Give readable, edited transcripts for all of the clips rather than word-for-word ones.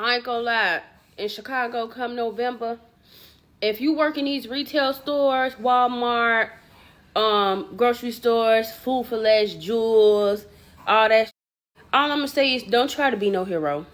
I ain't gonna lie. In Chicago, come November, if you work in these retail stores, Walmart, grocery stores, Food for Less, Jewels, all that, all I'm gonna say is don't try to be no hero.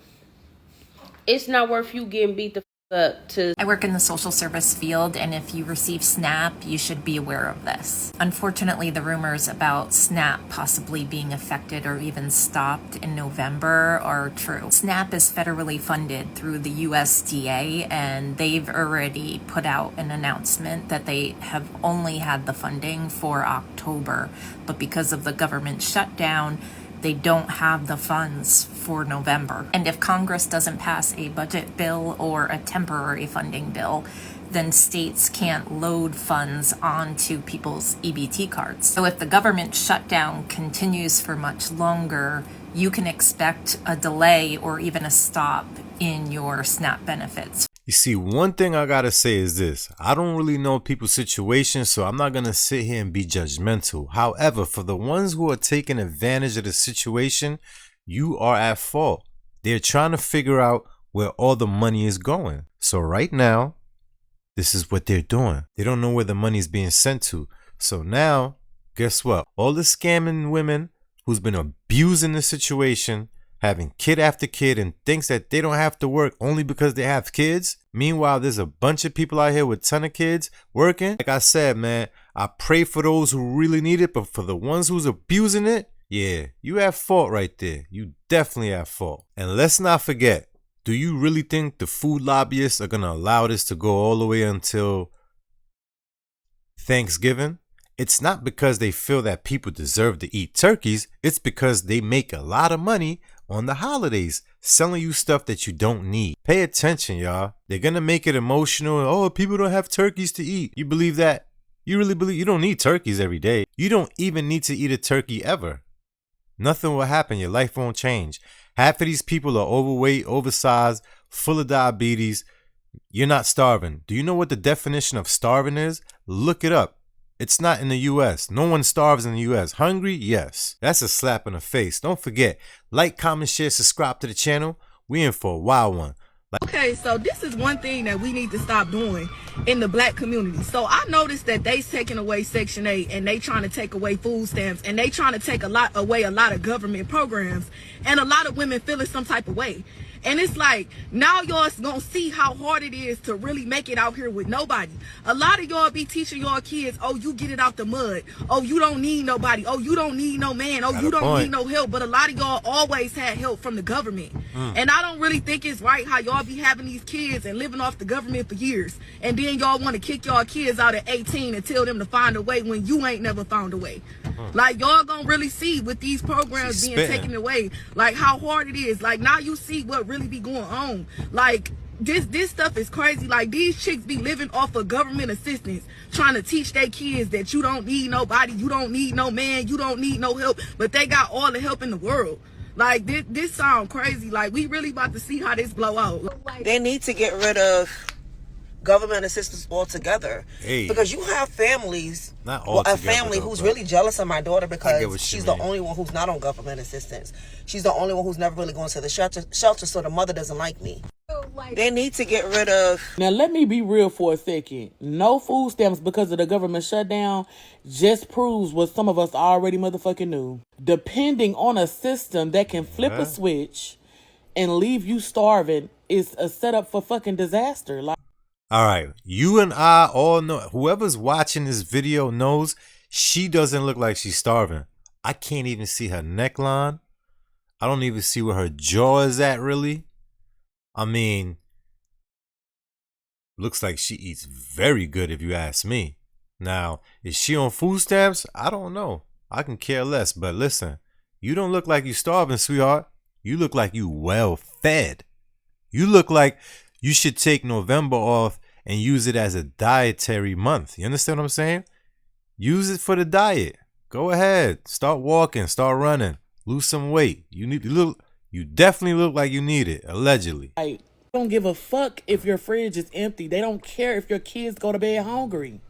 It's not worth you getting beat the up to. I work in the social service field, and if you receive SNAP, you should be aware of this. Unfortunately, the rumors about SNAP possibly being affected or even stopped in November are true. SNAP is federally funded through the USDA, and they've already put out an announcement that they have only had the funding for October, but because of the government shutdown, they don't have the funds for November. And if Congress doesn't pass a budget bill or a temporary funding bill, then states can't load funds onto people's EBT cards. So if the government shutdown continues for much longer, you can expect a delay or even a stop in your SNAP benefits. You see, one thing I gotta say is this. I don't really know people's situations, so I'm not gonna sit here and be judgmental. However, for the ones who are taking advantage of the situation, you are at fault. They're trying to figure out where all the money is going. So right now, this is what they're doing. They don't know where the money is being sent to. So now, guess what? All the scamming women who's been abusing the situation, having kid after kid, and thinks that they don't have to work only because they have kids. Meanwhile, there's a bunch of people out here with a ton of kids working. Like I said, man, I pray for those who really need it, but for the ones who's abusing it, yeah, you have fault right there. You definitely have fault. And let's not forget, do you really think the food lobbyists are going to allow this to go all the way until Thanksgiving? It's not because they feel that people deserve to eat turkeys. It's because they make a lot of money on the holidays selling you stuff that you don't need. Pay attention, y'all. They're gonna make it emotional. Oh, people don't have turkeys to eat. You believe that? You really believe you don't need turkeys every day? You don't even need to eat a turkey ever. Nothing will happen. Your life won't change. Half of these people are overweight, oversized, full of diabetes. You're not starving. Do you know what the definition of starving is? Look it up. It's not in the U.S. No one starves in the U.S. Hungry? Yes. That's a slap in the face. Don't forget, like, comment, share, subscribe to the channel. We in for a wild one. Okay, so this is one thing that we need to stop doing in the black community. So I noticed that they taking away Section 8 and they trying to take away food stamps and they trying to take away a lot of government programs, and a lot of women feeling some type of way. And it's like, now y'all gonna see how hard it is to really make it out here with nobody. A lot of y'all be teaching y'all kids, oh, you get it out the mud. Oh, you don't need nobody. Oh, you don't need no man. Oh, you don't need no help. But a lot of y'all always had help from the government. And I don't really think it's right how y'all be having these kids and living off the government for years. And then y'all want to kick y'all kids out at 18 and tell them to find a way when you ain't never found a way. Like, y'all gonna really see with these programs being taken away, like how hard it is. Like, now you see what really be going on. Like, this stuff is crazy. Like, these chicks be living off of government assistance, trying to teach their kids that you don't need nobody, you don't need no man, you don't need no help, but they got all the help in the world. Like, this sound crazy. Like, we really about to see how this blow out. They need to get rid of government assistance altogether. Because you have families, a family who's really jealous of my daughter because she's the only one who's not on government assistance. She's the only one who's never really going to the shelter, so the mother doesn't like me. They need to get rid of... Now, let me be real for a second. No food stamps because of the government shutdown just proves what some of us already motherfucking knew. Depending on a system that can flip a switch and leave you starving is a setup for fucking disaster. Like, all right, you and I all know, whoever's watching this video knows she doesn't look like she's starving. I can't even see her neckline. I don't even see where her jaw is at, really. I mean, looks like she eats very good if you ask me. Now, is she on food stamps? I don't know. I can care less. But listen, you don't look like you starving, sweetheart. You look like you well fed. You look like you should take November off and use it as a dietary month. You understand what I'm saying? Use it for the diet. Go ahead. Start walking. Start running. Lose some weight. You definitely look like you need it, allegedly. I don't give a fuck if your fridge is empty. They don't care if your kids go to bed hungry.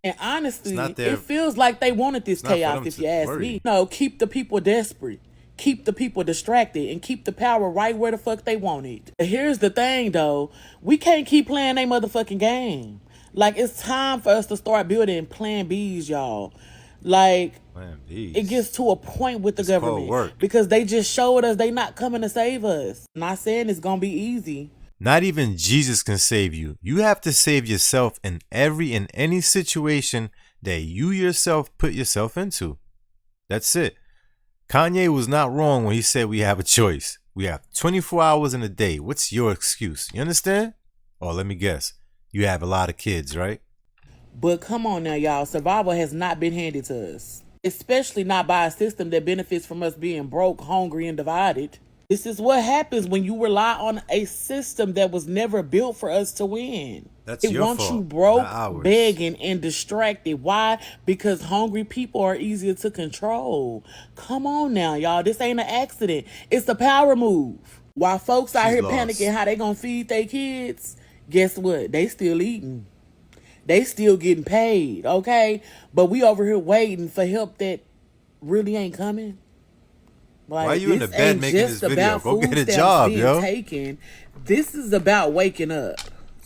And honestly, it feels like they wanted this chaos, if you ask me. No, keep the people desperate. keep the people distracted and keep the power right where the fuck they want it. Here's the thing though, we can't keep playing they motherfucking game. Like, it's time for us to start building plan Bs, y'all. Like, plan Bs. It gets to a point with the government because they just showed us they not coming to save us. Not saying it's gonna be easy. Not even Jesus can save you. You have to save yourself in every and any situation that you yourself put yourself into. That's it. Kanye was not wrong when he said we have a choice. We have 24 hours in a day. What's your excuse? You understand? Oh, let me guess. You have a lot of kids, right? But come on now, y'all. Survival has not been handed to us. Especially not by a system that benefits from us being broke, hungry, and divided. This is what happens when you rely on a system that was never built for us to win. That's your fault. It wants you broke, begging, and distracted. Why? Because hungry people are easier to control. Come on now, y'all. This ain't an accident. It's a power move. While folks out here panicking how they gonna feed their kids, guess what? They still eating. They still getting paid, okay? But we over here waiting for help that really ain't coming. Like, why are you in the bed making this video? Go get a job, yo. This is about waking up.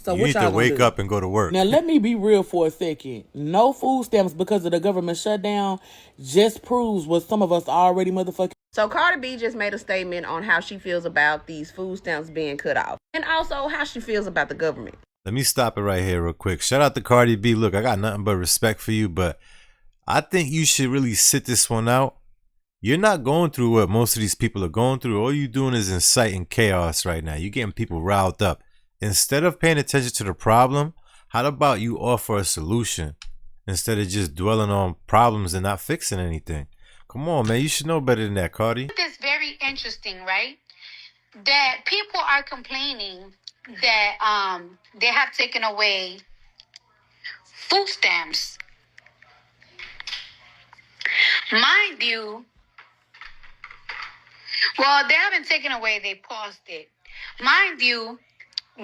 So you what need y'all to wake up and go to work. Now, let me be real for a second. No food stamps because of the government shutdown just proves what some of us already motherfucking. So Cardi B just made a statement on how she feels about these food stamps being cut off. And also how she feels about the government. Let me stop it right here real quick. Shout out to Cardi B. Look, I got nothing but respect for you, but I think you should really sit this one out. You're not going through what most of these people are going through. All you're doing is inciting chaos right now. You're getting people riled up. Instead of paying attention to the problem, how about you offer a solution instead of just dwelling on problems and not fixing anything? Come on, man. You should know better than that, Cardi. It's very interesting, right? That people are complaining that they have taken away food stamps. Mind you, well, they haven't taken away, they paused it. Mind you,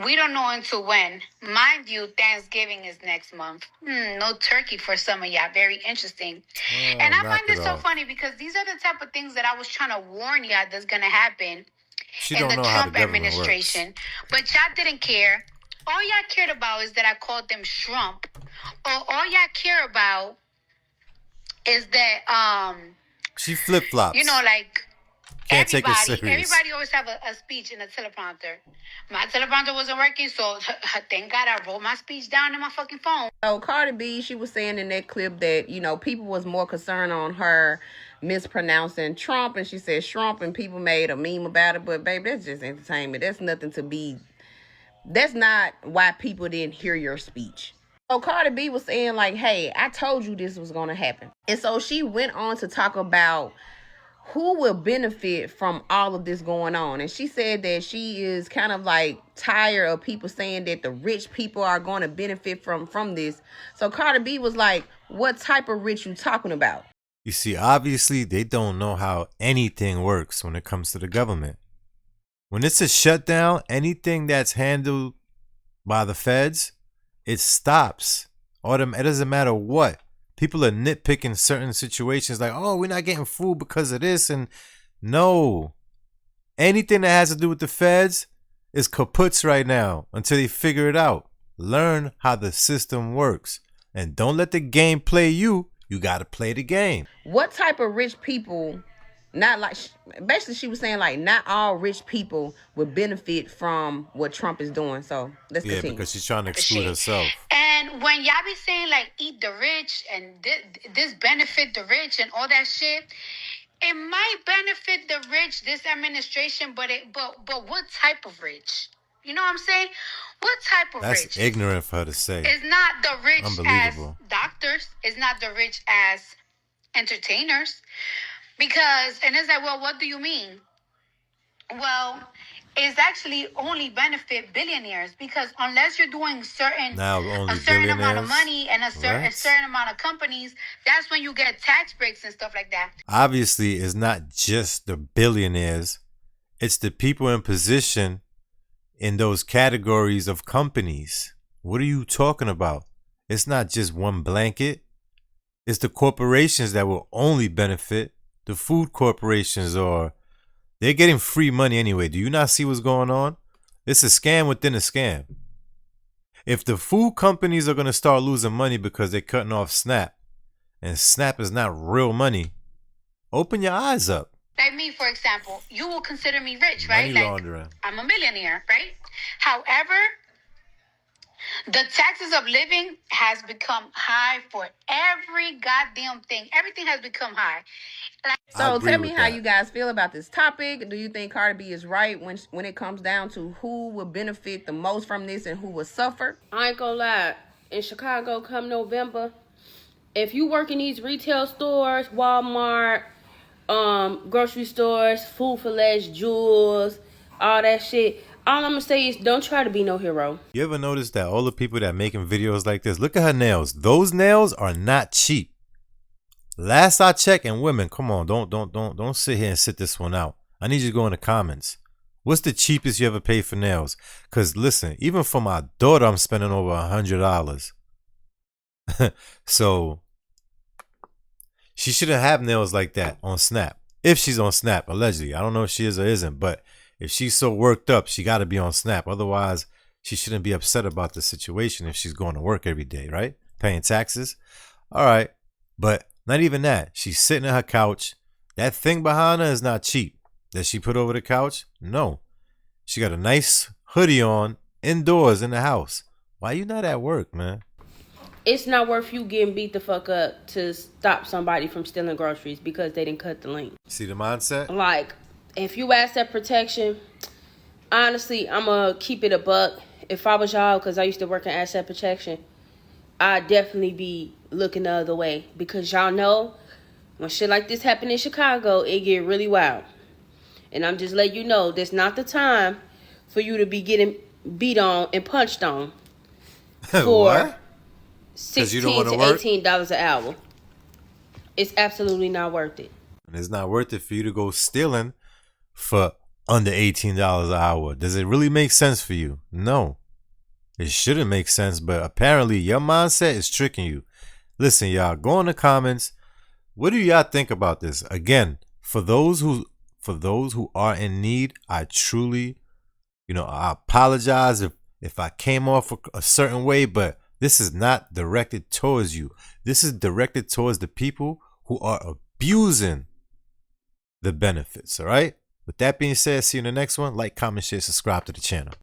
we don't know until when. Mind you, Thanksgiving is next month. No turkey for some of y'all. Very interesting. And I find this so funny because these are the type of things that I was trying to warn y'all that's going to happen in the Trump administration. But y'all didn't care. All y'all cared about is that I called them Trump. Or all y'all care about is that she flip-flops. You know, like can't take it serious. Everybody always have a speech in a teleprompter. My teleprompter wasn't working, so thank God I wrote my speech down in my fucking phone. So Cardi B, she was saying in that clip that, you know, people was more concerned on her mispronouncing Trump, and she said Trump, and people made a meme about it. But babe, that's just entertainment. That's nothing to be. That's not why people didn't hear your speech. So Cardi B was saying like, hey, I told you this was going to happen. And so she went on to talk about who will benefit from all of this going on. And she said that she is kind of like tired of people saying that the rich people are going to benefit from this. So Cardi B was like, what type of rich you talking about? You see, obviously they don't know how anything works when it comes to the government. When it's a shutdown, anything that's handled by the feds, it stops. It doesn't matter what. People are nitpicking certain situations like, oh, we're not getting food because of this. And no, anything that has to do with the feds is kaputs right now until they figure it out. Learn how the system works and don't let the game play you. You got to play the game. What type of rich people, not like, basically she was saying like not all rich people would benefit from what Trump is doing. So let's continue. Yeah, because she's trying to exclude herself. And when y'all be saying like eat the rich and this benefit the rich and all that shit, it might benefit the rich, this administration, but what type of rich? You know what I'm saying? What type of rich? That's ignorant for her to say. It's not the rich as doctors. It's not the rich as entertainers. Because, and it's like, well, what do you mean? Well, it's actually only benefit billionaires because unless you're doing a certain amount of money and a certain amount of companies, that's when you get tax breaks and stuff like that. Obviously, it's not just the billionaires. It's the people in position in those categories of companies. What are you talking about? It's not just one blanket. It's the corporations that will only benefit the food corporations are, they're getting free money anyway. Do you not see what's going on? It's a scam within a scam. If the food companies are going to start losing money because they're cutting off SNAP, and SNAP is not real money, open your eyes up. Like me, for example, you will consider me rich, right? Money laundering. I'm a millionaire, right? However, the taxes of living has become high for every goddamn thing. Everything has become high. So tell me how you guys feel about this topic. Do you think Cardi B is right when it comes down to who will benefit the most from this and who will suffer? I ain't gonna lie. In Chicago, come November, if you work in these retail stores, Walmart, grocery stores, Food for Less, Jewels, all that shit, all I'm gonna say is don't try to be no hero. You ever notice that all the people that making videos like this, look at her nails. Those nails are not cheap. Last I checked, and women, come on, don't sit here and sit this one out. I need you to go in the comments. What's the cheapest you ever paid for nails? Cause listen, even for my daughter, I'm spending over $100. So she shouldn't have nails like that on Snap. If she's on Snap, allegedly. I don't know if she is or isn't, but if she's so worked up, she got to be on Snap. Otherwise, she shouldn't be upset about the situation if she's going to work every day, right? Paying taxes. All right. But not even that. She's sitting on her couch. That thing behind her is not cheap that she put over the couch. No. She got a nice hoodie on indoors in the house. Why you not at work, man? It's not worth you getting beat the fuck up to stop somebody from stealing groceries because they didn't cut the link. See the mindset? Like, if you asset protection, honestly, I'm going to keep it a buck. If I was y'all, because I used to work in asset protection, I'd definitely be looking the other way. Because y'all know, when shit like this happen in Chicago, it get really wild. And I'm just letting you know, that's not the time for you to be getting beat on and punched on for $16 to $18 an hour. It's absolutely not worth it. And it's not worth it for you to go stealing for under $18 an hour. Does it really make sense for you? No. It shouldn't make sense, but apparently your mindset is tricking you. Listen, y'all, go in the comments. What do y'all think about this? Again, for those who are in need, I truly, I apologize if I came off a certain way, but this is not directed towards you. This is directed towards the people who are abusing the benefits, all right? With that being said, see you in the next one. Like, comment, share, subscribe to the channel.